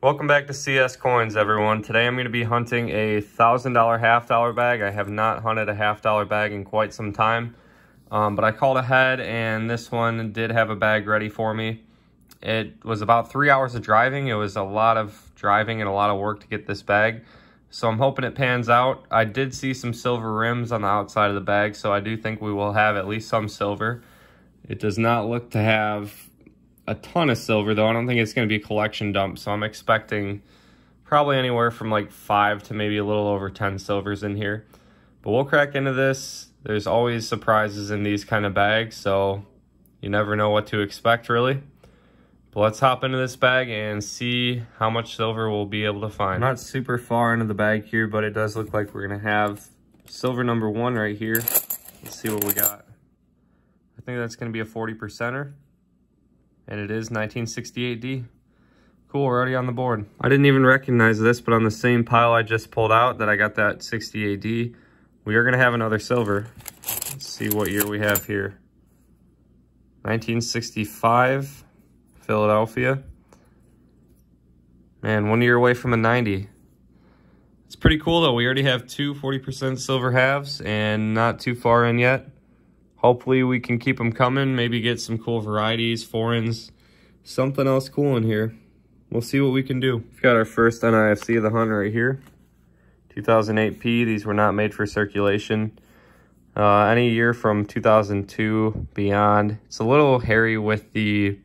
Welcome back to CS Coins, everyone. Today I'm going to be hunting a $1,000 half-dollar bag. I have not hunted a half-dollar bag in quite some time, but I called ahead and this one did have a bag ready for me. It was about 3 hours of driving. It was a lot of driving and a lot of work to get this bag, so I'm hoping it pans out. I did see some silver rims on the outside of the bag, so I do think we will have at least some silver. It does not look to have a ton of silver, though. I don't think it's going to be a collection dump, so I'm expecting probably anywhere from like 5 to maybe a little over 10 silvers in here. But we'll crack into this. There's always surprises in these kind of bags, so you never know what to expect, really. But let's hop into this bag and see how much silver we'll be able to find. I'm not super far into the bag here, but it does look like we're going to have silver number 1 right here. Let's see what we got. I think that's going to be a 40%er. And it is 1968D. Cool, we're already on the board. I didn't even recognize this, but on the same pile I just pulled out that I got that 68D, we are gonna have another silver. Let's see what year we have here. 1965, Philadelphia. Man, 1 year away from a 90. It's pretty cool though. We already have two 40% silver halves and not too far in yet. Hopefully we can keep them coming, maybe get some cool varieties, foreigns, something else cool in here. We'll see what we can do. We've got our first NIFC of the hunt right here. 2008P, these were not made for circulation. Any year from 2002 beyond. It's a little hairy with the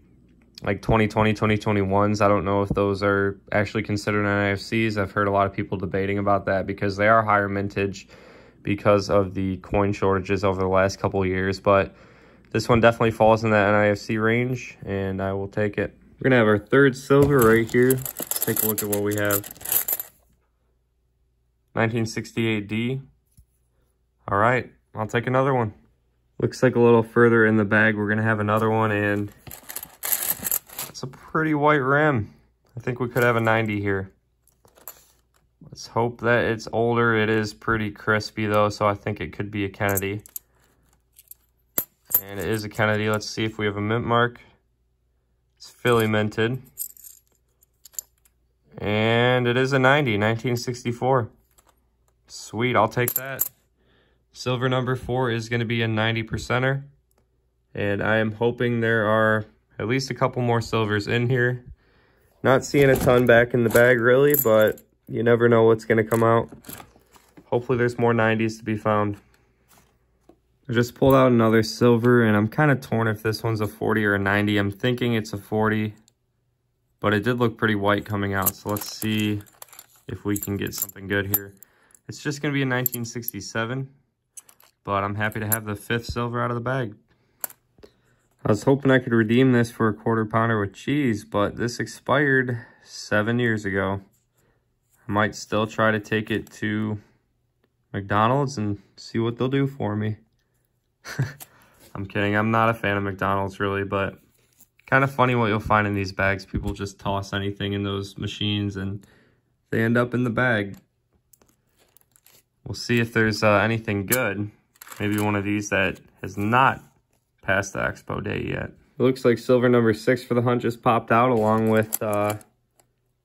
like 2020, 2021s. I don't know if those are actually considered NIFCs. I've heard a lot of people debating about that because they are higher mintage because of the coin shortages over the last couple of years, but this one definitely falls in that NIFC range, and I will take it. We're gonna have our third silver right here. Let's take a look at what we have. 1968D. All right, I'll take another one. Looks like a little further in the bag, we're gonna have another one, and it's a pretty white rim. I think we could have a 90 here. Let's hope that it's older. It is pretty crispy though, so I think it could be a Kennedy. And it is a Kennedy. Let's see if we have a mint mark. It's Philly minted. And it is a 90, 1964. Sweet, I'll take that. Silver number 4 is going to be a 90%er. And I am hoping there are at least a couple more silvers in here. Not seeing a ton back in the bag really, but you never know what's going to come out. Hopefully there's more 90s to be found. I just pulled out another silver, and I'm kind of torn if this one's a 40 or a 90. I'm thinking it's a 40, but it did look pretty white coming out. So let's see if we can get something good here. It's just going to be a 1967, but I'm happy to have the 5th silver out of the bag. I was hoping I could redeem this for a 1/4 pounder with cheese, but this expired 7 years ago. I might still try to take it to McDonald's and see what they'll do for me. I'm kidding. I'm not a fan of McDonald's really, but kind of funny what you'll find in these bags. People just toss anything in those machines and they end up in the bag. We'll see if there's anything good. Maybe one of these that has not passed the expo day yet. It looks like silver number 6 for the hunt just popped out along with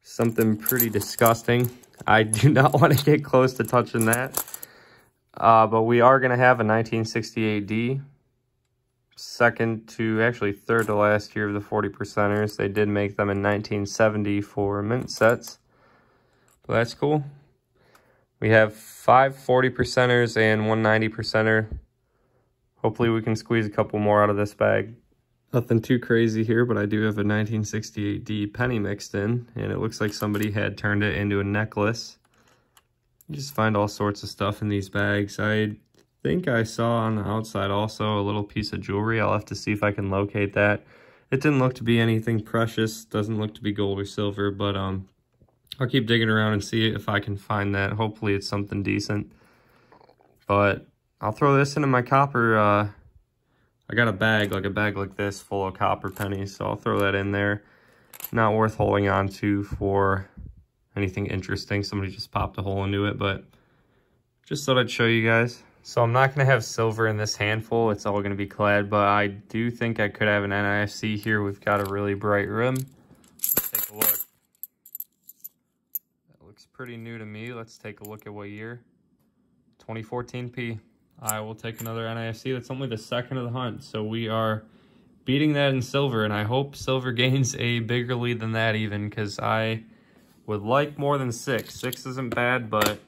something pretty disgusting. I do not want to get close to touching that. But we are going to have a 1968D. Second to, actually third to last year of the 40%ers. They did make them in 1970 for mint sets. But that's cool. We have 5 40%ers and 1 90%er. Hopefully we can squeeze a couple more out of this bag. Nothing too crazy here, but I do have a 1968D penny mixed in, and it looks like somebody had turned it into a necklace. You just find all sorts of stuff in these bags. I think I saw on the outside also a little piece of jewelry. I'll have to see if I can locate that. It didn't look to be anything precious, doesn't look to be gold or silver, but I'll keep digging around and see if I can find that. Hopefully it's something decent. But I'll throw this into my copper. I got a bag like this full of copper pennies, so I'll throw that in there. Not worth holding on to for anything interesting. Somebody just popped a hole into it, but just thought I'd show you guys. So I'm not going to have silver in this handful. It's all going to be clad, but I do think I could have an NIFC here. We've got a really bright rim. Let's take a look. pretty new to me. Let's take a look at what year. 2014 P. I will take another NIFC. That's only the second of the hunt, so we are beating that in silver, and I hope silver gains a bigger lead than that even, because I would like more than 6. 6 isn't bad, but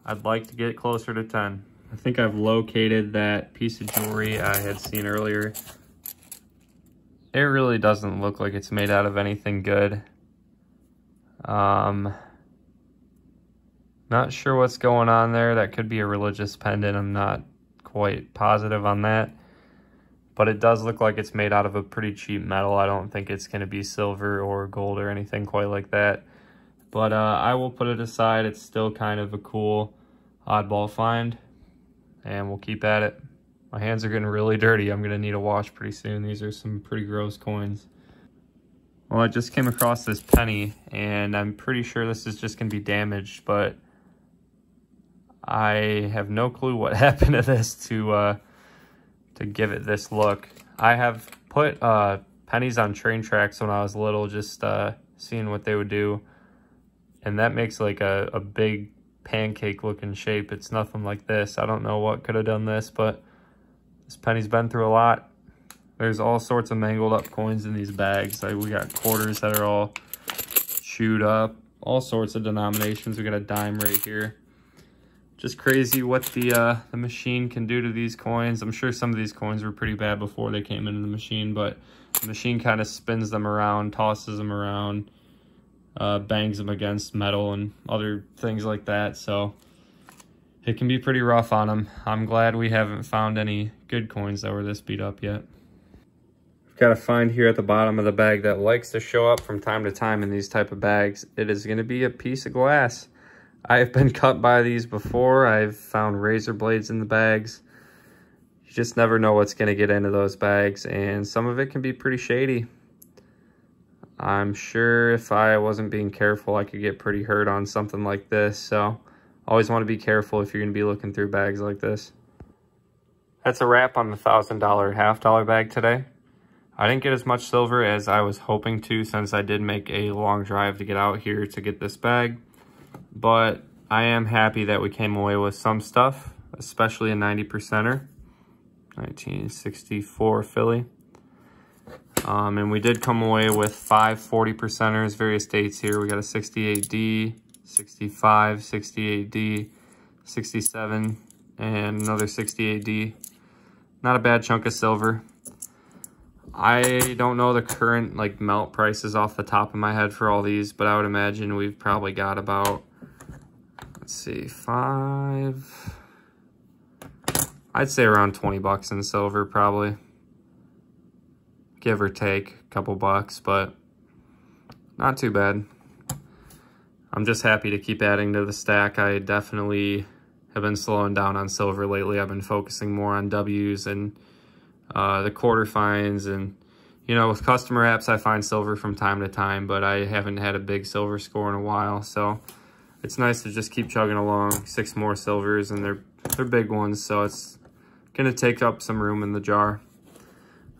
I'd like to get closer to 10. I think I've located that piece of jewelry I had seen earlier. It really doesn't look like it's made out of anything good. Not sure what's going on there. That could be a religious pendant. I'm not quite positive on that. But it does look like it's made out of a pretty cheap metal. I don't think it's going to be silver or gold or anything quite like that. But I will put it aside. It's still kind of a cool oddball find. And we'll keep at it. My hands are getting really dirty. I'm going to need a wash pretty soon. These are some pretty gross coins. Well, I just came across this penny, and I'm pretty sure this is just going to be damaged, but I have no clue what happened to this to give it this look. I have put pennies on train tracks when I was little, just seeing what they would do, and that makes like a big pancake looking shape. It's nothing like this. I don't know what could have done this, but this penny's been through a lot. There's all sorts of mangled up coins in these bags. Like we got quarters that are all chewed up, all sorts of denominations. We got a dime right here. Just crazy what the machine can do to these coins. I'm sure some of these coins were pretty bad before they came into the machine, but the machine kind of spins them around, tosses them around, bangs them against metal and other things like that. So it can be pretty rough on them. I'm glad we haven't found any good coins that were this beat up yet. Got a find here at the bottom of the bag that likes to show up from time to time in these type of bags. It is going to be a piece of glass. I've been cut by these before. I've found razor blades in the bags. You just never know what's going to get into those bags, and some of it can be pretty shady. I'm sure if I wasn't being careful, I could get pretty hurt on something like this. So always want to be careful if you're going to be looking through bags like this. That's a wrap on the $1,000 half-dollar bag today. I didn't get as much silver as I was hoping to, since I did make a long drive to get out here to get this bag. But I am happy that we came away with some stuff, especially a 90%er, 1964 Philly. And we did come away with 5 40%ers, various dates here. We got a 68D, 65, 68D, 67, and another 68D. Not a bad chunk of silver. I don't know the current like melt prices off the top of my head for all these, but I would imagine we've probably got about, let's see, I'd say around 20 bucks in silver probably. Give or take a couple bucks, but not too bad. I'm just happy to keep adding to the stack. I definitely have been slowing down on silver lately. I've been focusing more on W's and the quarter finds, and you know, with customer apps I find silver from time to time, but I haven't had a big silver score in a while, so it's nice to just keep chugging along. 6 more silvers, and they're big ones, so it's gonna take up some room in the jar.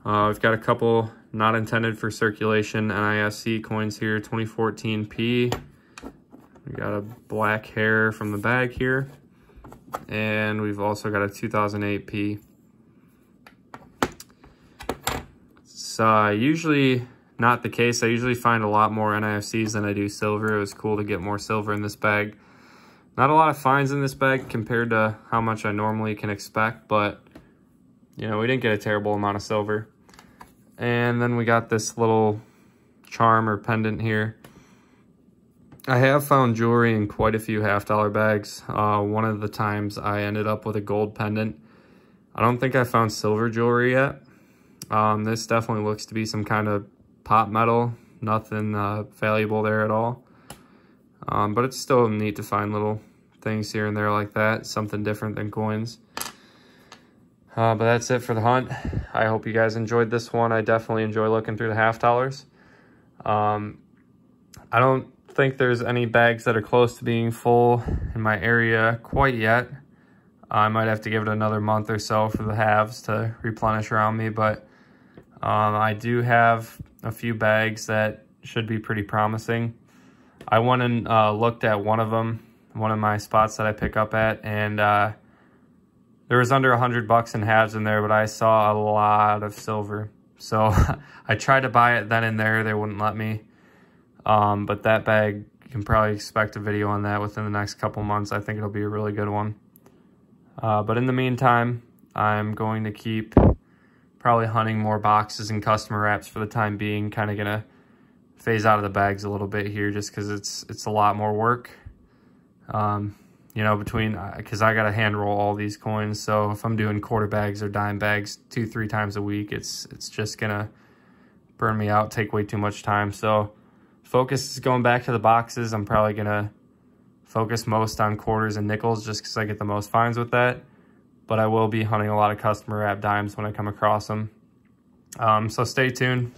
We've got a couple not intended for circulation NIFC coins here. 2014 P. We got a black hair from the bag here, and we've also got a 2008 P. It's usually not the case. I usually find a lot more NIFCs than I do silver. It was cool to get more silver in this bag. Not a lot of finds in this bag compared to how much I normally can expect, but you know, we didn't get a terrible amount of silver. And then we got this little charm or pendant here. I have found jewelry in quite a few half-dollar bags. One of the times I ended up with a gold pendant. I don't think I found silver jewelry yet. This definitely looks to be some kind of pot metal. Nothing valuable there at all. But it's still neat to find little things here and there like that. Something different than coins. But that's it for the hunt. I hope you guys enjoyed this one. I definitely enjoy looking through the half-dollars. I don't think there's any bags that are close to being full in my area quite yet. I might have to give it another month or so for the halves to replenish around me, but I do have a few bags that should be pretty promising. I went and looked at one of them, one of my spots that I pick up at, and there was under $100 in halves in there, but I saw a lot of silver. So I tried to buy it then and there. They wouldn't let me. But that bag, you can probably expect a video on that within the next couple months. I think it'll be a really good one. But in the meantime, I'm going to keep probably hunting more boxes and customer wraps for the time being. Kind of gonna phase out of the bags a little bit here just because it's a lot more work. You know, because I gotta hand roll all these coins. So if I'm doing quarter bags or dime bags 2-3 times a week, it's just gonna burn me out, take way too much time. So focus is going back to the boxes. I'm probably gonna focus most on quarters and nickels just because I get the most finds with that. But I will be hunting a lot of customer wrap dimes when I come across them. So stay tuned.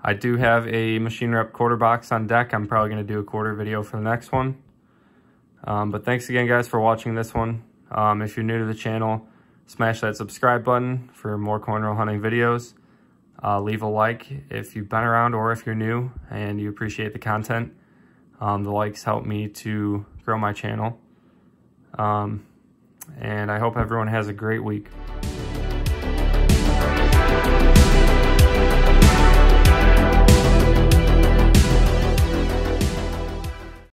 I do have a machine wrap quarter box on deck. I'm probably gonna do a quarter video for the next one. But thanks again, guys, for watching this one. If you're new to the channel, smash that subscribe button for more coin roll hunting videos. Leave a like if you've been around or if you're new and you appreciate the content. The likes help me to grow my channel. And I hope everyone has a great week.